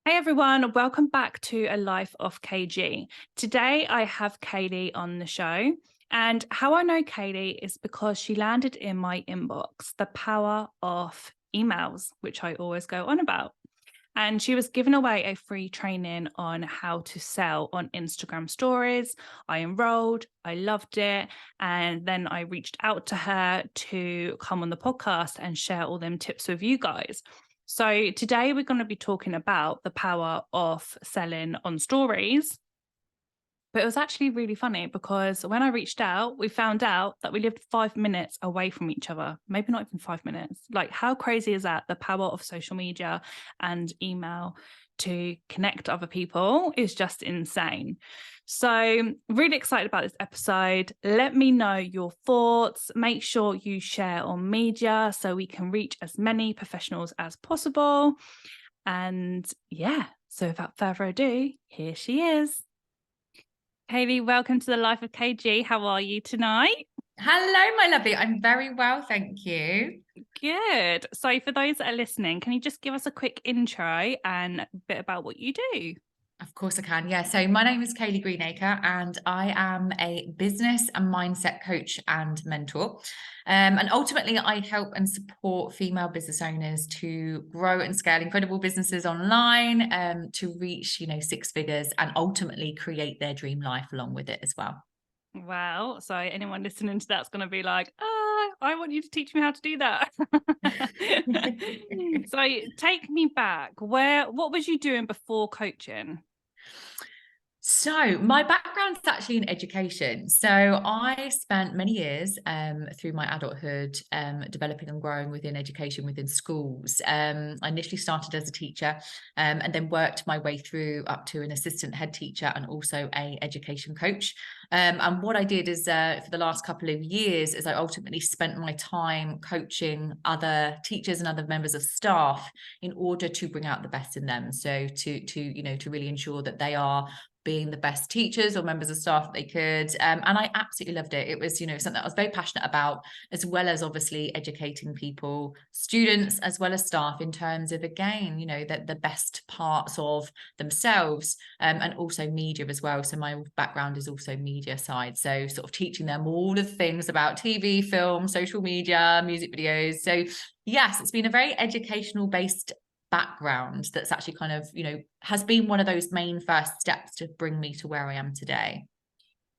Hey everyone, welcome back to A Life of KG. Today I have Kayleigh on the show, and how I know Kayleigh is because she landed in my inbox the power of emails, which I always go on about. And she was giving away a free training on how to sell on Instagram stories. I enrolled, I loved it, and then I reached out to her to come on the podcast and share all them tips with you guys. So today we're going to be talking about the power of selling on stories. But it was actually really funny because when I reached out, we found out that we lived 5 minutes away from each other. Maybe not even 5 minutes. Like, how crazy is that? The power of social media and email to connect other people is just insane. So, really excited about this episode. Let me know your thoughts. Make sure you share on media so we can reach as many professionals as possible. And yeah, so without further ado, here she is. Kayleigh, welcome to the Life of KG. How are you tonight? Hello, my lovely. I'm very well, thank you. Good. So for those that are listening, can you just give us a quick intro and a bit about what you do? Of course I can. Yeah. So my name is Kayleigh Greenacre and I am a business and mindset coach and mentor. And ultimately I help and support female business owners to grow and scale incredible businesses online, to reach, six figures and ultimately create their dream life along with it as well. Wow. So anyone listening to that's going to be like, I want you to teach me how to do that. So take me back. What was you doing before coaching? So my background's actually in education. So I spent many years through my adulthood developing and growing within education within schools. I initially started as a teacher and then worked my way through up to an assistant head teacher and also a education coach. And what I did is for the last couple of years is I ultimately spent my time coaching other teachers and other members of staff in order to bring out the best in them. So to really ensure that they are being the best teachers or members of staff that they could. And I absolutely loved it. It was, something that I was very passionate about, as well as obviously educating people, students, as well as staff in terms of, again, that the best parts of themselves, and also media as well. So my background is also media side. So sort of teaching them all the things about TV, film, social media, music videos. So yes, it's been a very educational based background that's actually kind of, has been one of those main first steps to bring me to where I am today.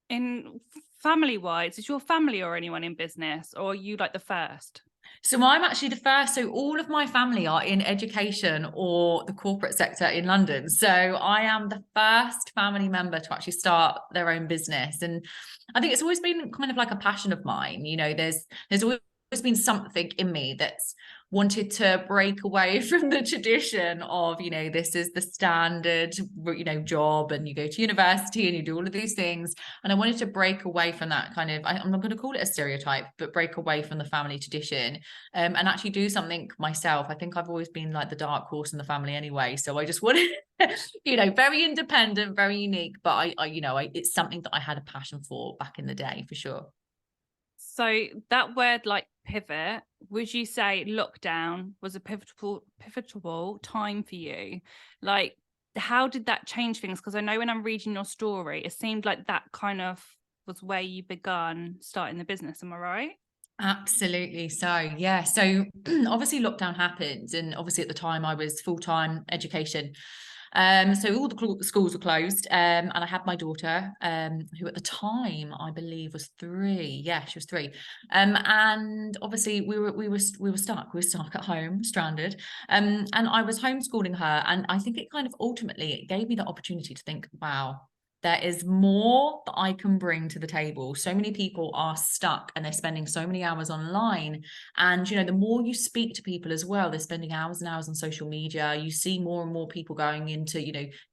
In family wise, is your family or anyone in business, or are you like the first? So I'm actually the first. So all of my family are in education or the corporate sector in London. So I am the first family member to actually start their own business. And I think it's always been kind of like a passion of mine. There's always been something in me that's wanted to break away from the tradition of, this is the standard, job, and you go to university and you do all of these things. And I wanted to break away from that kind of, I'm not going to call it a stereotype, but break away from the family tradition, and actually do something myself. I think I've always been like the dark horse in the family anyway. So I just wanted, very independent, very unique, but it's something that I had a passion for back in the day for sure. So that word like pivot, would you say lockdown was a pivotal time for you? Like, how did that change things? Because I know when I'm reading your story, it seemed like that kind of was where you begun starting the business. Am I right? Absolutely. So, yeah. So, obviously, lockdown happened. And obviously, at the time, I was full time education. So, all the schools were closed. And I had my daughter, who at the time, I believe, was 3. Yeah, she was 3. And obviously, we were stuck. We were stuck at home, stranded. And I was homeschooling her. And I think it kind of ultimately it gave me the opportunity to think, wow, there is more that I can bring to the table. So many people are stuck and they're spending so many hours online. And, the more you speak to people as well, they're spending hours and hours on social media. You see more and more people going into,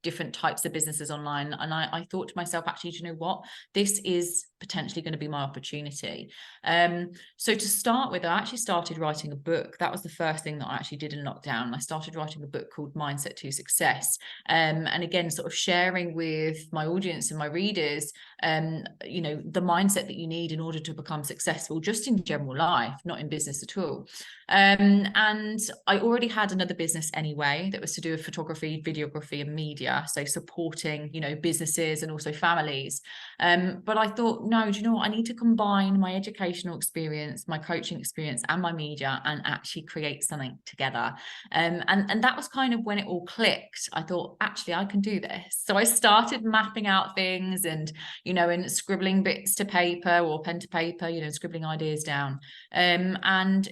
different types of businesses online. And I thought to myself, actually, do you know what? This is potentially going to be my opportunity. So to start with, I actually started writing a book. That was the first thing that I actually did in lockdown. I started writing a book called Mindset to Success. And again, sort of sharing with my audience audience and my readers, you know, the mindset that you need in order to become successful, just in general life, not in business at all. And I already had another business anyway that was to do with photography, videography, and media, so supporting, you know, businesses and also families. But I thought, no, do you know what? I need to combine my educational experience, my coaching experience, and my media, and actually create something together. And that was kind of when it all clicked. I thought, actually, I can do this. So I started mapping out things and, you know, and scribbling bits to paper or pen to paper, you know, scribbling ideas down. And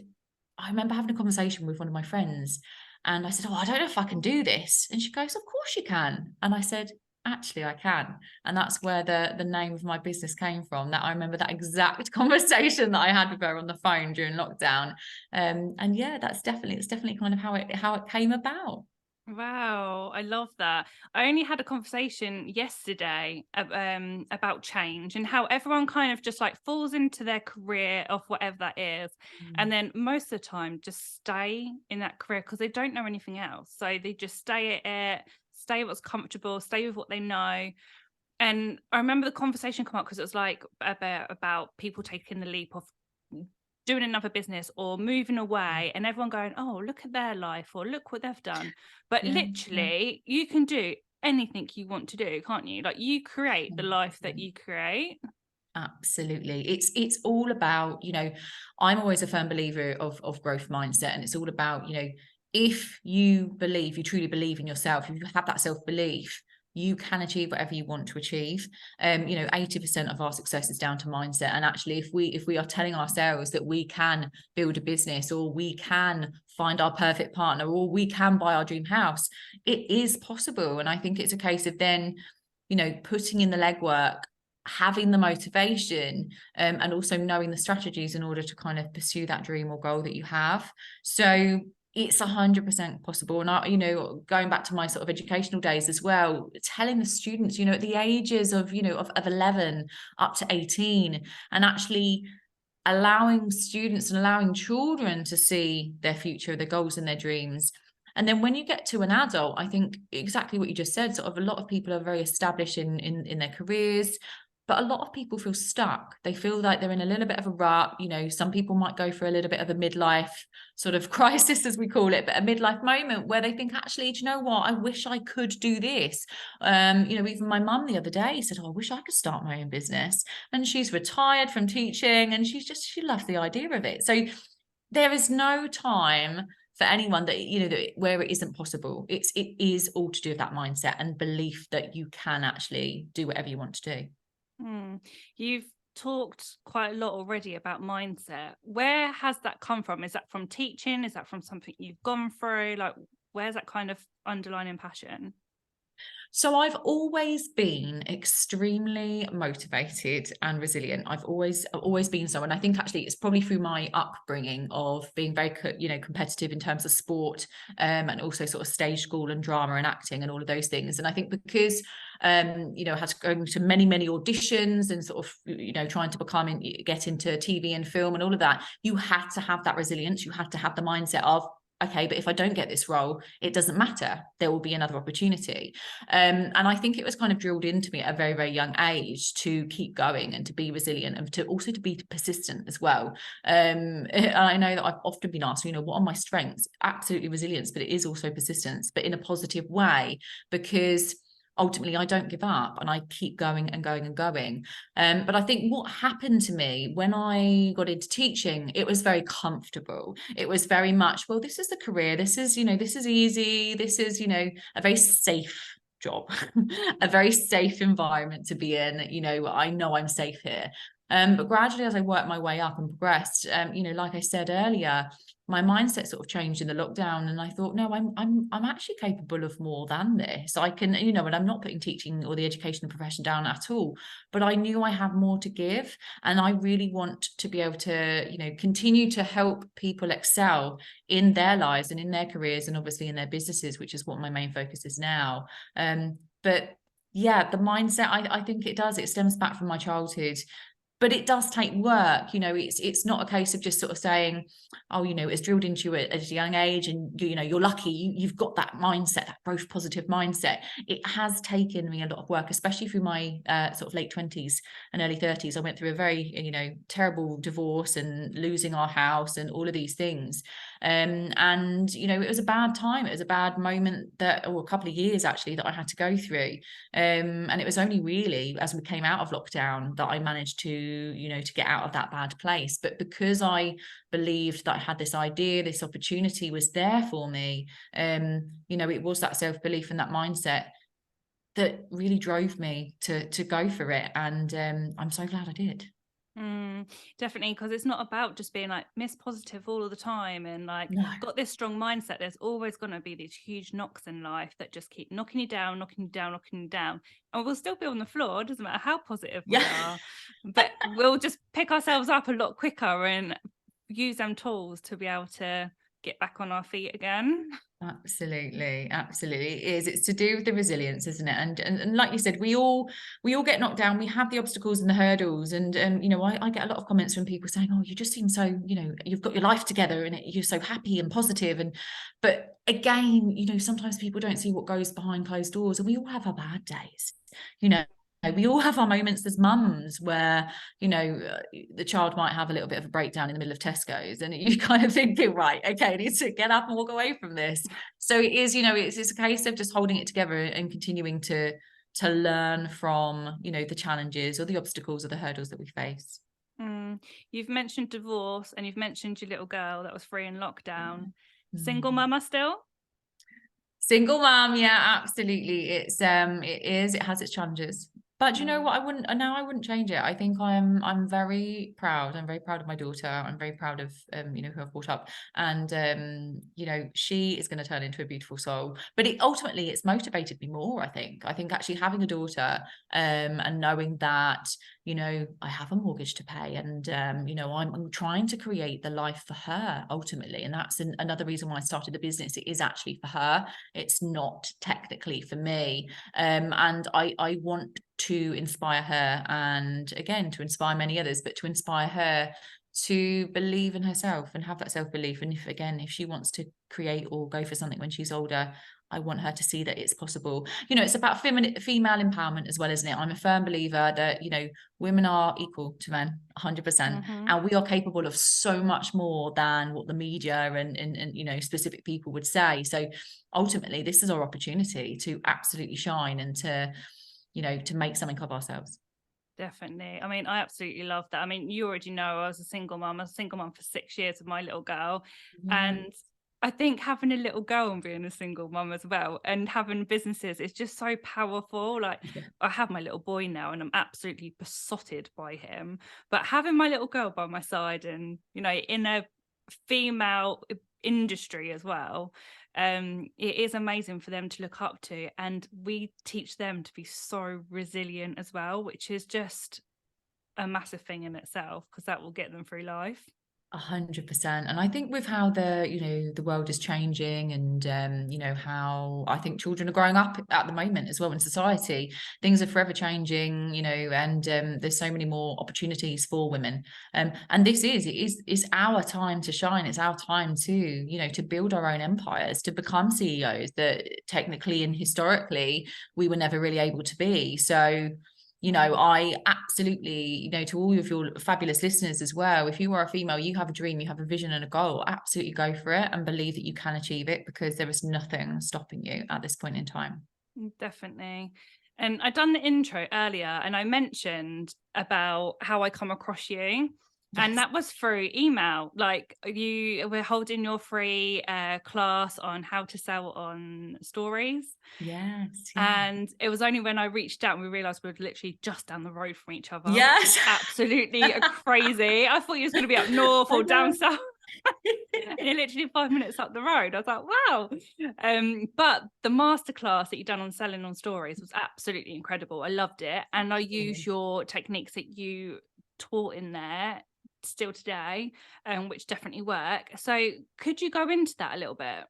I remember having a conversation with one of my friends, and I said, oh, I don't know if I can do this. And she goes, of course you can. And I said, actually, I can. And that's where the name of my business came from. That I remember that exact conversation that I had with her on the phone during lockdown. And yeah, that's definitely kind of how it came about. Wow, I love that. I only had a conversation yesterday about change and how everyone kind of just like falls into their career of whatever that is. And then most of the time just stay in that career because they don't know anything else. So they just stay at it, stay what's comfortable, stay with what they know. And I remember the conversation come up because it was like about people taking the leap of doing another business or moving away, and everyone going, oh, look at their life or look what they've done. But Yeah, literally you can do anything you want to do, can't you? Like you create the life that you create. absolutely. It's all about, you know, I'm always a firm believer of growth mindset, and it's all about, you know, if you believe, you truly believe in yourself, if you have that self-belief, you can achieve whatever you want to achieve. You know, 80% of our success is down to mindset. And actually, if we are telling ourselves that we can build a business, or we can find our perfect partner, or we can buy our dream house, it is possible. And I think it's a case of then, you know, putting in the legwork, having the motivation, and also knowing the strategies in order to kind of pursue that dream or goal that you have. So it's 100% possible. And I, you know, going back to my sort of educational days as well, telling the students, you know, at the ages of, you know, of 11 up to 18, and actually allowing students and allowing children to see their future, their goals and their dreams. And then when you get to an adult, I think exactly what you just said, sort of a lot of people are very established in their careers, but a lot of people feel stuck. They feel like they're in a little bit of a rut. You know, some people might go for a little bit of a midlife sort of crisis, as we call it, but a midlife moment where they think, actually, do you know what? I wish I could do this. You know, even my mum the other day said, oh, I wish I could start my own business. And she's retired from teaching, and she loves the idea of it. So there is no time for anyone that, you know, that where it isn't possible. It is all to do with that mindset and belief that you can actually do whatever you want to do. You've talked quite a lot already about mindset. Where has that come from? Is that from teaching? Is that from something you've gone through? Like, where's that kind of underlying passion? So I've always been extremely motivated and resilient. I've always been so. And I think actually it's probably through my upbringing of being very, you know, competitive in terms of sport, and also sort of stage school and drama and acting and all of those things. And I think because, you know, I had to go to many auditions and sort of, you know, trying to get into TV and film and all of that, you had to have that resilience. You had to have the mindset of, okay, but if I don't get this role, it doesn't matter. There will be another opportunity. And I think it was kind of drilled into me at a very young age to keep going and to be resilient, and to also to be persistent as well. And I know that I've often been asked, you know, what are my strengths? Absolutely resilience, but it is also persistence, but in a positive way, because ultimately I don't give up and I keep going and going and going. But I think what happened to me when I got into teaching, it was very comfortable. It was very much, well, this is the career. This is, you know, this is easy. This is, you know, a very safe job, a very safe environment to be in. You know I'm safe here. But gradually, as I worked my way up and progressed, you know, like I said earlier, my mindset sort of changed in the lockdown, and I thought, no, I'm actually capable of more than this. I can, you know, and I'm not putting teaching or the education profession down at all, but I knew I have more to give, and I really want to be able to, you know, continue to help people excel in their lives and in their careers, and obviously in their businesses, which is what my main focus is now. But yeah, the mindset, I think it stems back from my childhood. but it does take work. It's not a case of just sort of saying, oh, it's drilled into you at a young age, and you're lucky you've got that mindset, that growth positive mindset. It has taken me a lot of work, especially through my sort of late 20s and early 30s. I went through a very terrible divorce and losing our house and all of these things. And it was a bad time. It was a bad moment, or a couple of years actually, that I had to go through. And it was only really as we came out of lockdown that I managed to get out of that bad place. But because I believed that I had this idea, this opportunity was there for me, it was that self-belief and that mindset that really drove me to go for it. And I'm so glad I did. Definitely, because it's not about just being like Miss Positive all of the time and like No. got this strong mindset. There's always going to be these huge knocks in life that just keep knocking you down, knocking you down, knocking you down, and we'll still be on the floor. It doesn't matter how positive we are, but we'll just pick ourselves up a lot quicker and use them tools to be able to get back on our feet again. Absolutely, absolutely. It is. It's to do with the resilience, isn't it? And like you said, we all get knocked down. We have the obstacles and the hurdles. And I get a lot of comments from people saying, "Oh, you just seem so, you've got your life together and you're so happy and positive." But again, sometimes people don't see what goes behind closed doors, and we all have our bad days. We all have our moments as mums where the child might have a little bit of a breakdown in the middle of Tesco's, and you kind of thinking, right, okay, I need to get up and walk away from this. So it is, it's a case of just holding it together and continuing to learn from the challenges or the obstacles or the hurdles that we face. You've mentioned divorce and you've mentioned your little girl that was free in lockdown. Mm. Single mama still? Single mom, yeah, absolutely. It has its challenges. But you know what? I wouldn't change it. I think I'm very proud. I'm very proud of my daughter. I'm very proud of who I've brought up. And she is going to turn into a beautiful soul. But ultimately it's motivated me more, I think. I think actually having a daughter and knowing that I have a mortgage to pay, and I'm trying to create the life for her ultimately. And that's another reason why I started the business. It is actually for her. It's not technically for me. And I want to inspire her, and again to inspire many others, but to inspire her to believe in herself and have that self-belief. And if she wants to create or go for something when she's older, I want her to see that it's possible. It's about female empowerment as well, isn't it? I'm a firm believer that women are equal to men 100%, and we are capable of so much more than what the media and specific people would say. So ultimately this is our opportunity to absolutely shine and to make something of ourselves. Definitely. I mean, I absolutely love that. I mean, you already know I was a single mum. I was a single mum for 6 years with my little girl. Yeah. And I think having a little girl and being a single mum as well and having businesses is just so powerful. Like I have my little boy now and I'm absolutely besotted by him. But having my little girl by my side and, in a female industry as well, it is amazing for them to look up to, and we teach them to be so resilient as well, which is just a massive thing in itself because that will get them through life. 100%. And I think with how the world is changing, and how I think children are growing up at the moment as well in society, things are forever changing, and there's so many more opportunities for women. And this is our time to shine. It's our time to build our own empires, to become CEOs that technically and historically we were never really able to be. So I absolutely, to all of your fabulous listeners as well, if you are a female, you have a dream, you have a vision and a goal, absolutely go for it and believe that you can achieve it, because there is nothing stopping you at this point in time. Definitely. And I done the intro earlier and I mentioned about how I come across you. Yes. And that was through email. Like you were holding your free class on how to sell on stories. Yes. Yeah. And it was only when I reached out and we realized we were literally just down the road from each other. Yes. Absolutely crazy. I thought you was going to be up north or down south. And you're literally 5 minutes up the road. I was like, wow. But the masterclass that you've done on selling on stories was absolutely incredible. I loved it. And I use your techniques that you taught in there still today, which definitely work. So could you go into that a little bit?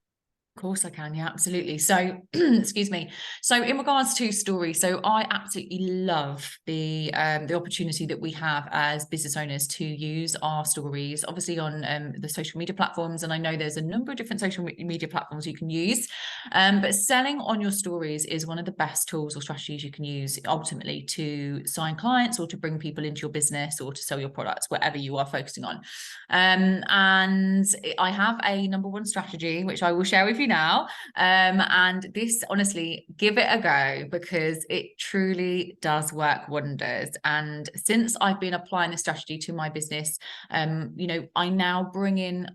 Of course I can. Yeah, absolutely. So, excuse me. So in regards to stories, so I absolutely love the opportunity that we have as business owners to use our stories, obviously on the social media platforms. And I know there's a number of different social media platforms you can use, but selling on your stories is one of the best tools or strategies you can use ultimately to sign clients or to bring people into your business or to sell your products, whatever you are focusing on. And I have a number one strategy, which I will share with you now. And this, honestly, give it a go, because it truly does work wonders. And since I've been applying this strategy to my business, I now bring in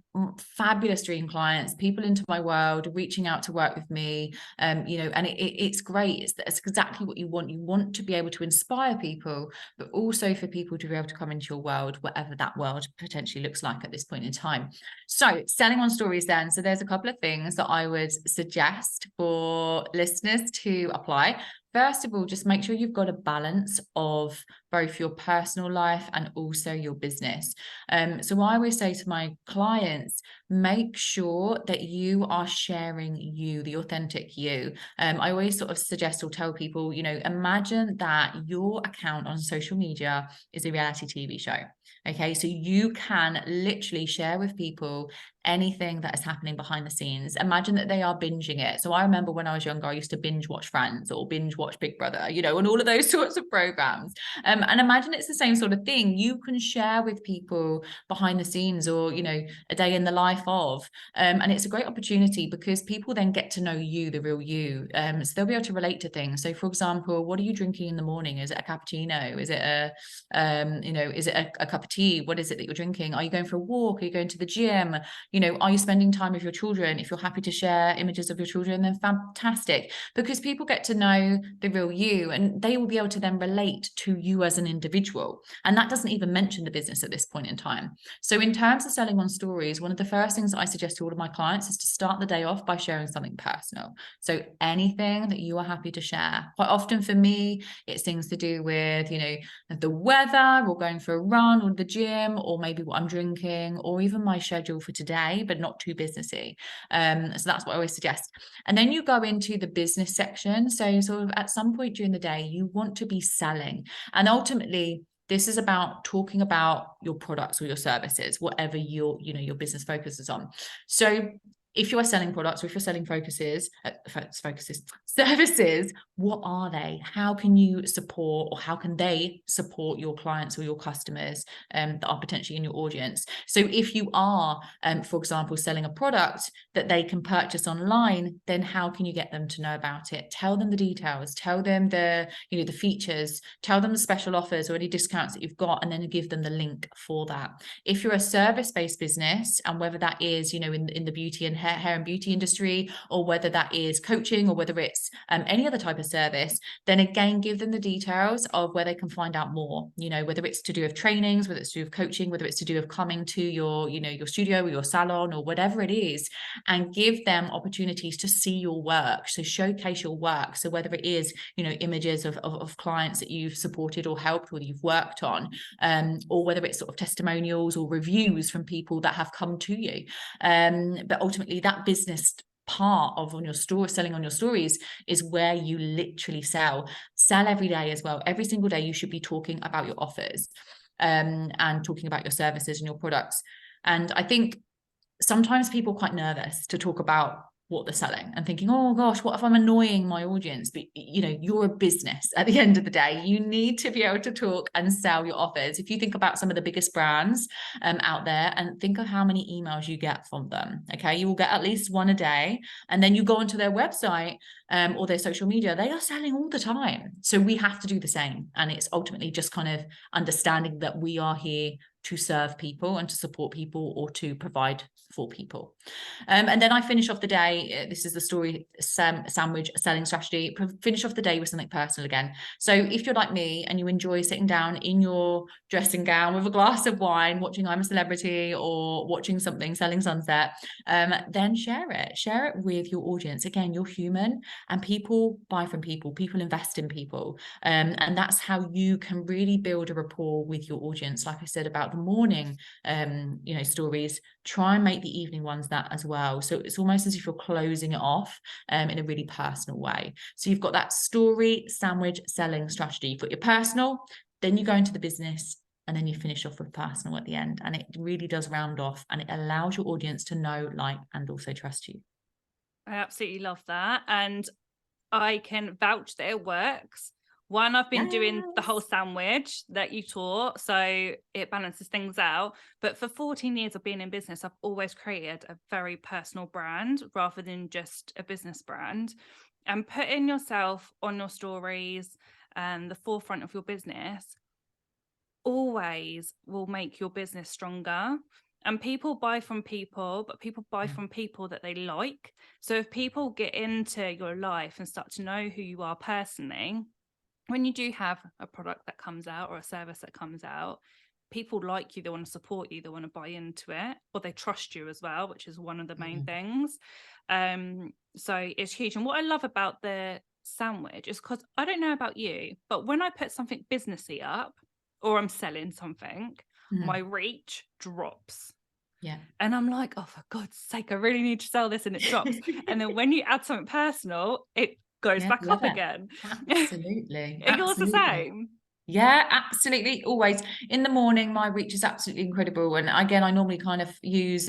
fabulous dream clients, people into my world, reaching out to work with me, and it's great. It's exactly what you want. You want to be able to inspire people, but also for people to be able to come into your world, whatever that world potentially looks like at this point in time. So selling on stories then. So there's a couple of things that I would suggest for listeners to apply. First of all, just make sure you've got a balance of both your personal life and also your business. So I always say to my clients, make sure that you are sharing you, the authentic you. I always sort of suggest or tell people, imagine that your account on social media is a reality TV show. Okay, so you can literally share with people anything that is happening behind the scenes. Imagine that they are binging it. So I remember when I was younger, I used to binge watch Friends or binge watch Big Brother, and all of those sorts of programs. And imagine it's the same sort of thing. You can share with people behind the scenes, or a day in the life of, and it's a great opportunity because people then get to know you, the real you. So they'll be able to relate to things. So for example, what are you drinking in the morning? Is it a cappuccino? Is it a cup of tea? What is it that you're drinking? Are you going for a walk? Are you going to the gym? Are you spending time with your children? If you're happy to share images of your children, then fantastic, because people get to know the real you and they will be able to then relate to you as an individual. And that doesn't even mention the business at this point in time. So in terms of selling on stories, one of the first things that I suggest to all of my clients is to start the day off by sharing something personal. So anything that you are happy to share. Quite often for me, it's things to do with, the weather, or going for a run, or the gym, or maybe what I'm drinking, or even my schedule for today, but not too businessy. So that's what I always suggest. And then you go into the business section. So sort of at some point during the day, you want to be selling. And ultimately, this is about talking about your products or your services, whatever your business focuses on. So if you are selling products, or if you're selling services, what are they? How can you support, or how can they support your clients or your customers that are potentially in your audience? So if you are, for example, selling a product that they can purchase online, then how can you get them to know about it? Tell them the details, tell them the features, tell them the special offers or any discounts that you've got, and then give them the link for that. If you're a service-based business, and whether that is, in the beauty and hair and beauty industry, or whether that is coaching, or whether it's any other type of service, then again, give them the details of where they can find out more, whether it's to do with trainings, whether it's to do with coaching, whether it's to do with coming to your, your studio or your salon or whatever it is, and give them opportunities to see your work. So showcase your work. So whether it is, images of clients that you've supported or helped, or that you've worked on, or whether it's sort of testimonials or reviews from people that have come to you. But ultimately, that business part of selling on your stories is where you literally sell every day as well. Every single day you should be talking about your offers, and talking about your services and your products. And I think sometimes people are quite nervous to talk about what they're selling, and thinking, oh gosh, what if I'm annoying my audience? But you're a business at the end of the day. You need to be able to talk and sell your offers. If you think about some of the biggest brands out there, and think of how many emails you get from them, okay, you will get at least one a day. And then you go onto their website or their social media, they are selling all the time. So we have to do the same. And it's ultimately just kind of understanding that we are here to serve people and to support people, or to provide for people. And then I finish off the day. This is the story sandwich selling strategy. Finish off the day with something personal again. So if you're like me and you enjoy sitting down in your dressing gown with a glass of wine, watching I'm a Celebrity, or watching something, Selling Sunset, then share it with your audience. Again, you're human, and people buy from people invest in people. And that's how you can really build a rapport with your audience. Like I said about the morning, stories, try and make the evening ones that as well. So it's almost as if you're closing it off in a really personal way. So you've got that story sandwich selling strategy. You've got your personal, then you go into the business, and then you finish off with personal at the end. And it really does round off, and it allows your audience to know, like, and also trust you. I absolutely love that. And I can vouch that it works. One, I've been doing the whole sandwich that you taught, so it balances things out. But for 14 years of being in business, I've always created a very personal brand rather than just a business brand. And putting yourself on your stories and the forefront of your business always will make your business stronger. And people buy from people, but people buy from people that they like. So if people get into your life and start to know who you are personally, when you do have a product that comes out or a service that comes out, people like you, they want to support you, they want to buy into it, or they trust you as well, which is one of the main things. So it's huge. And what I love about the sandwich is, because I don't know about you, but when I put something businessy up or I'm selling something, my reach drops. Yeah. And I'm like, oh, for God's sake, I really need to sell this, and it drops. And then when you add something personal, it goes back up again. Absolutely. Are yours the same? Yeah, absolutely. Always in the morning, my reach is absolutely incredible. And again, I normally kind of use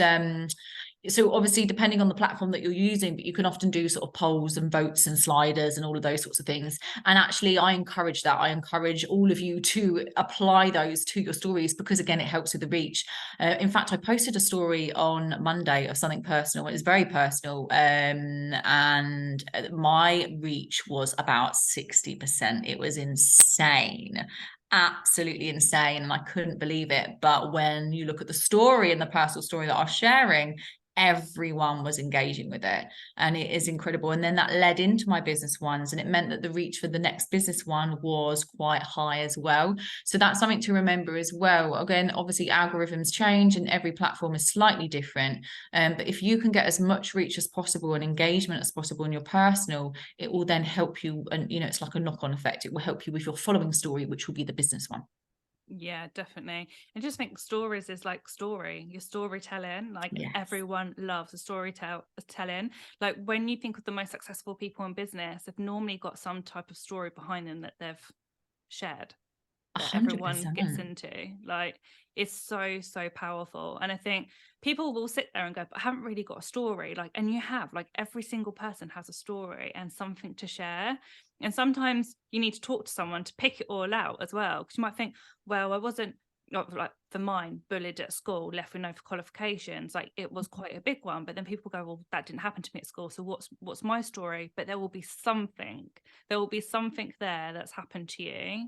so obviously depending on the platform that you're using, but you can often do sort of polls and votes and sliders and all of those sorts of things. And actually I encourage that. I encourage all of you to apply those to your stories, because again, it helps with the reach. In fact, I posted a story on Monday of something personal. It was very personal, and my reach was about 60%. It was insane, absolutely insane, and I couldn't believe it. But when you look at the story and the personal story that I was sharing, everyone was engaging with it, and it is incredible. And then that led into my business ones, and it meant that the reach for the next business one was quite high as well. So that's something to remember as well. Again, obviously algorithms change and every platform is slightly different, but if you can get as much reach as possible and engagement as possible in your personal, it will then help you. And it's like a knock-on effect. It will help you with your following story, which will be the business one. Yeah, definitely. I just think stories is like your storytelling. Like everyone loves a storytelling. Like when you think of the most successful people in business, they've normally got some type of story behind them that they've shared, that everyone gets 100%. into. Like it's so powerful. And I think people will sit there and go, but I haven't really got a story. Like, and you have, like, every single person has a story and something to share. And sometimes you need to talk to someone to pick it all out as well, because you might think, well, I wasn't, not like for mine, bullied at school, left with no qualifications. Like it was quite a big one. But then people go, well, that didn't happen to me at school, so what's my story? But there will be something there that's happened to you,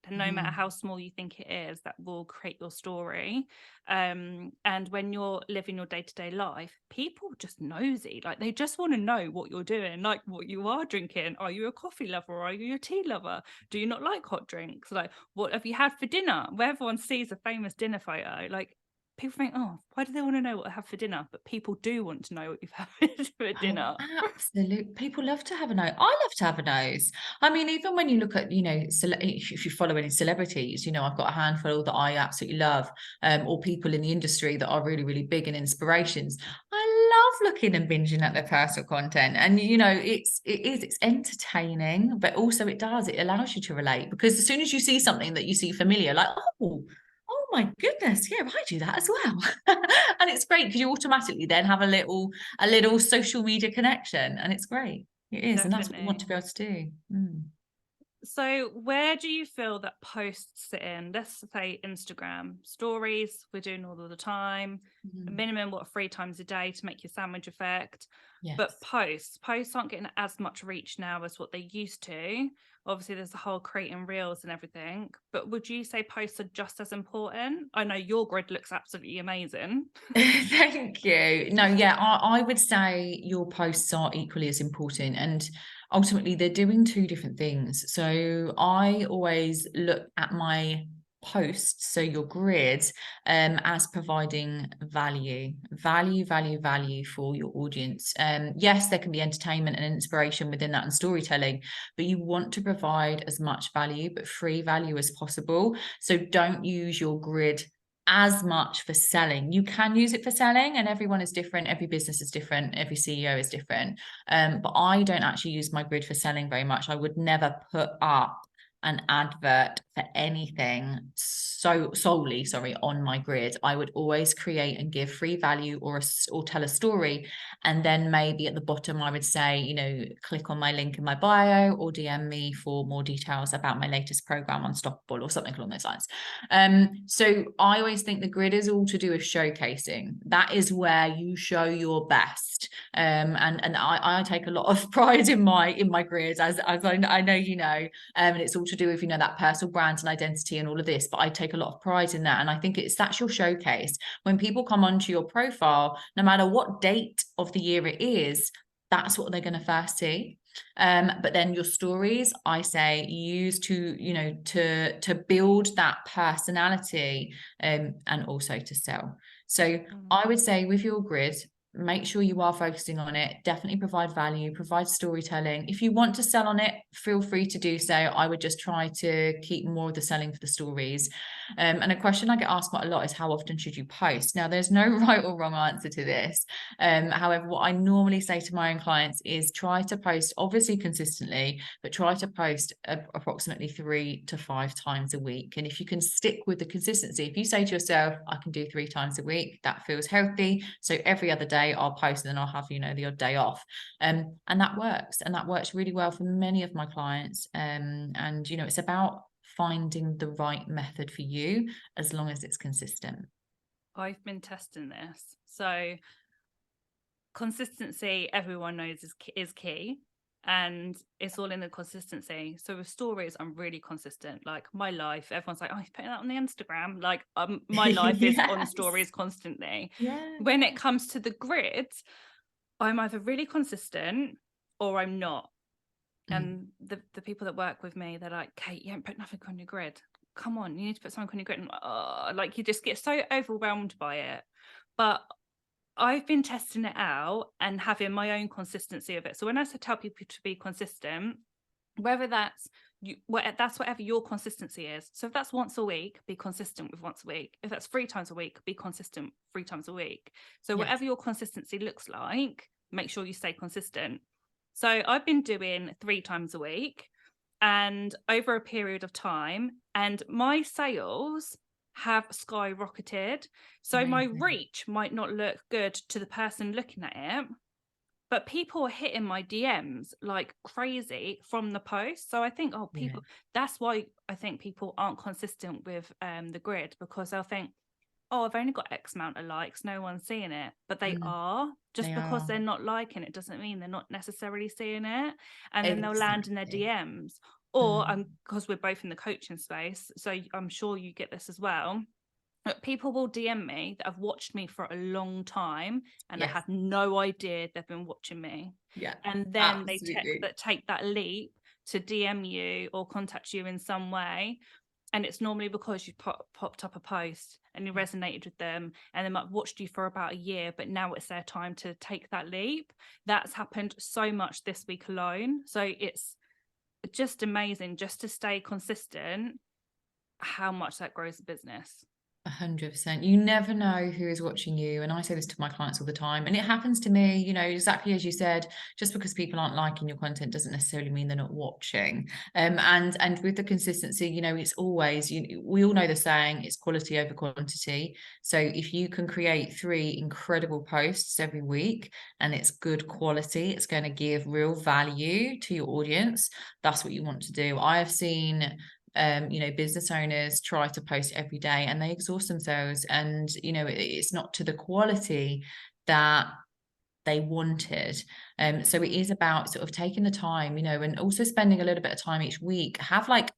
and no matter how small you think it is, that will create your story. And when you're living your day-to-day life, people just nosy, like they just want to know what you're doing, like what you are drinking. Are you a coffee lover, or are you a tea lover? Do you not like hot drinks? Like, what have you had for dinner? Where everyone sees a famous dinner photo, like people think, oh, why do they want to know what I have for dinner? But people do want to know what you've had for dinner. Absolutely. People love to have a nose. I love to have a nose. I mean, even when you look at, if you follow any celebrities, I've got a handful that I absolutely love, or people in the industry that are really, really big and inspirations. I love looking and binging at their personal content. And, it's entertaining, but also it allows you to relate, because as soon as you see something that you see familiar, like, oh my goodness, yeah, I do that as well. And it's great because you automatically then have a little social media connection, and it's great. It is. Definitely. And that's what we want to be able to do. So where do you feel that posts sit in? Let's say Instagram stories, we're doing all of the time, a minimum 3 times a day to make your sandwich effect. Yes. But posts aren't getting as much reach now as what they used to. Obviously there's the whole creating reels and everything, but would you say posts are just as important? I know your grid looks absolutely amazing. Thank you. No, yeah, I would say your posts are equally as important, and ultimately they're doing 2 different things. So I always look at my posts, so your grid, as providing value for your audience. Yes, there can be entertainment and inspiration within that and storytelling, but you want to provide as much value, but free value as possible. So don't use your grid as much for selling. You can use it for selling, and everyone is different. Every business is different. Every CEO is different. But I don't actually use my grid for selling very much. I would never put up an advert for anything solely on my grid. I would always create and give free value, or tell a story, and then maybe at the bottom I would say, you know, click on my link in my bio or DM me for more details about my latest program, Unstoppable, or something along those lines. So I always think the grid is all to do with showcasing. That is where you show your best. And I take a lot of pride in my grid, as I know, you know, and it's all to do with, you know, that personal brand and identity and all of this, but I take a lot of pride in that. And I think that's your showcase. When people come onto your profile, no matter what date of the year it is, that's what they're going to first see. But then your stories, I say, use to, you know, to build that personality, and also to sell. So I would say with your grid, make sure you are focusing on it. Definitely provide value, provide storytelling. If you want to sell on it, feel free to do so. I would just try to keep more of the selling for the stories. And a question I get asked quite a lot is, how often should you post? Now, there's no right or wrong answer to this. However, what I normally say to my own clients is try to post, obviously consistently, but try to post approximately 3 to 5 times a week. And if you can stick with the consistency, if you say to yourself, I can do 3 times a week, that feels healthy. So every other day I'll post, and then I'll have, you know, the odd day off. And that works really well for many of my clients. And, you know, it's about finding the right method for you, as long as it's consistent. I've been testing this. So consistency, everyone knows is key, and it's all in the consistency. So with stories, I'm really consistent. Like my life, everyone's like, oh, he's putting that on the Instagram. Like my life is on stories constantly. When it comes to the grid, I'm either really consistent or I'm not. And the people that work with me, they're like, Kate, you haven't put nothing on your grid. Come on, you need to put something on your grid. And like you just get so overwhelmed by it. But I've been testing it out and having my own consistency of it. So when I tell people to be consistent, whether that's that's whatever your consistency is. So if that's once a week, be consistent with once a week. If that's 3 times a week, be consistent 3 times a week. So whatever your consistency looks like, make sure you stay consistent. So I've been doing 3 times a week, and over a period of time, and my sales have skyrocketed. So my reach might not look good to the person looking at it, but people are hitting my DMs like crazy from the post. So I think, that's why I think people aren't consistent with the grid, because they'll think, oh, I've only got X amount of likes, no one's seeing it. But they are. Just because they're not liking it doesn't mean they're not necessarily seeing it. And then they'll land in their DMs. Or because we're both in the coaching space, so I'm sure you get this as well. But people will DM me that have watched me for a long time, and I have no idea they've been watching me. And then they take that leap to DM you or contact you in some way. And it's normally because you popped up a post and you resonated with them, and they might have watched you for about a year, but now it's their time to take that leap. That's happened so much this week alone. So it's just amazing just to stay consistent, how much that grows the business. 100%. You never know who is watching you. And I say this to my clients all the time. And it happens to me, you know, exactly as you said, just because people aren't liking your content doesn't necessarily mean they're not watching. And with the consistency, you know, it's always, we all know the saying, it's quality over quantity. So if you can create 3 incredible posts every week and it's good quality, it's going to give real value to your audience. That's what you want to do. I have seen you know, business owners try to post every day and they exhaust themselves, and you know, it's not to the quality that they wanted. So it is about sort of taking the time, you know, and also spending a little bit of time each week. Have like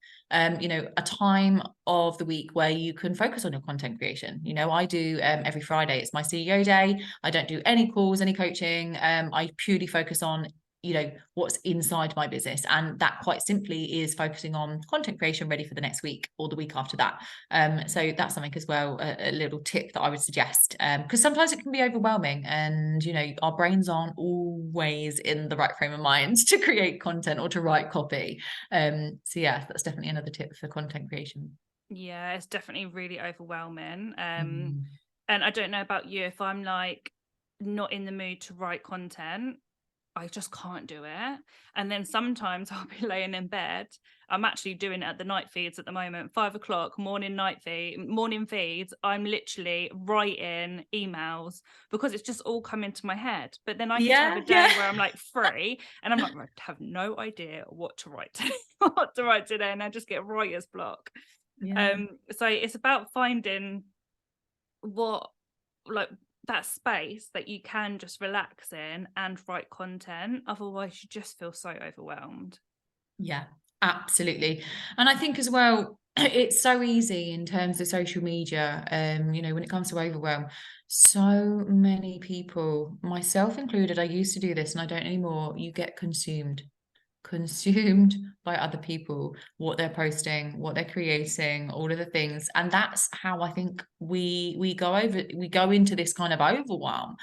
you know, a time of the week where you can focus on your content creation. You know, I do every Friday, it's my CEO day. I don't do any calls, any coaching. I purely focus on, you know, what's inside my business, and that quite simply is focusing on content creation ready for the next week or the week after that. So that's something as well, a little tip that I would suggest, because sometimes it can be overwhelming, and you know, our brains aren't always in the right frame of mind to create content or to write copy. So yeah, that's definitely another tip for content creation. Yeah, it's definitely really overwhelming. Mm. And I don't know about you, if I'm like not in the mood to write content, I just can't do it. And then sometimes I'll be laying in bed. I'm actually doing it at the night feeds at the moment, 5 o'clock, morning feeds. I'm literally writing emails because it's just all come into my head. But then I could have a Yeah, day yeah. where I'm like free and I'm like, I have no idea what to write today, what to write today. And I just get writer's block. Yeah. So it's about finding what, like, that space that you can just relax in and write content. Otherwise you just feel so overwhelmed. Yeah, absolutely. And I think as well, it's so easy in terms of social media, when it comes to overwhelm. So many people, myself included, I used to do this and I don't anymore. You get consumed by other people, what they're posting, what they're creating, all of the things. And that's how I think we go into this kind of overwhelm,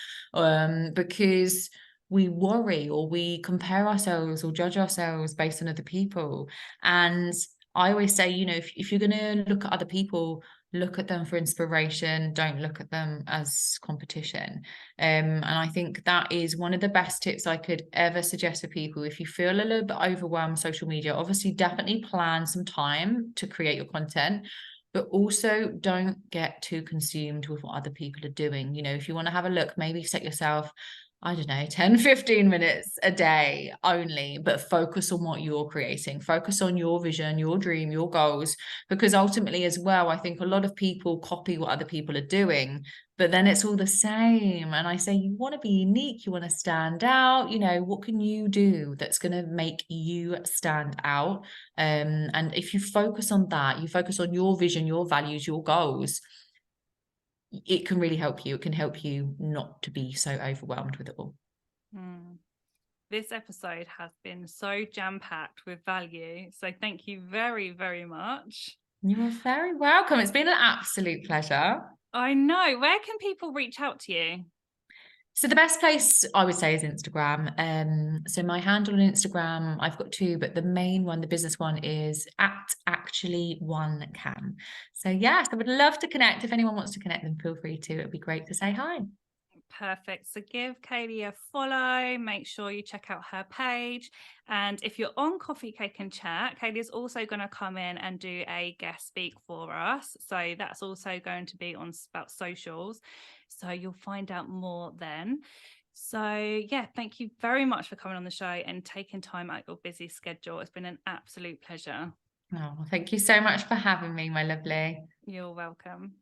because we worry or we compare ourselves or judge ourselves based on other people. And I always say, if you're going to look at other people, look at them for inspiration, don't look at them as competition. And I think that is one of the best tips I could ever suggest for people. If you feel a little bit overwhelmed with social media, obviously definitely plan some time to create your content, but also don't get too consumed with what other people are doing. If you want to have a look, maybe set yourself, I don't know, 10, 15 minutes a day only, but focus on what you're creating, focus on your vision, your dream, your goals, because ultimately as well, I think a lot of people copy what other people are doing, but then it's all the same. And I say, you want to be unique, you want to stand out, what can you do that's going to make you stand out? And if you focus on that, you focus on your vision, your values, your goals, it can really help you. It can help you not to be so overwhelmed with it all. This episode has been so jam-packed with value. So thank you very, very much. You are very welcome. It's been an absolute pleasure. I know. Where can people reach out to you? So the best place I would say is Instagram. So my handle on Instagram, I've got two, but the main one, the business one, is @actually1can. So yes, I would love to connect. If anyone wants to connect, then feel free to. It'd be great to say hi. Perfect. So give Kayleigh a follow. Make sure you check out her page. And if you're on Coffee Cake and Chat, Kayleigh is also going to come in and do a guest speak for us. So that's also going to be on Spout Socials. So you'll find out more then. So yeah, thank you very much for coming on the show and taking time out your busy schedule. It's been an absolute pleasure. Oh, thank you so much for having me, my lovely. You're welcome.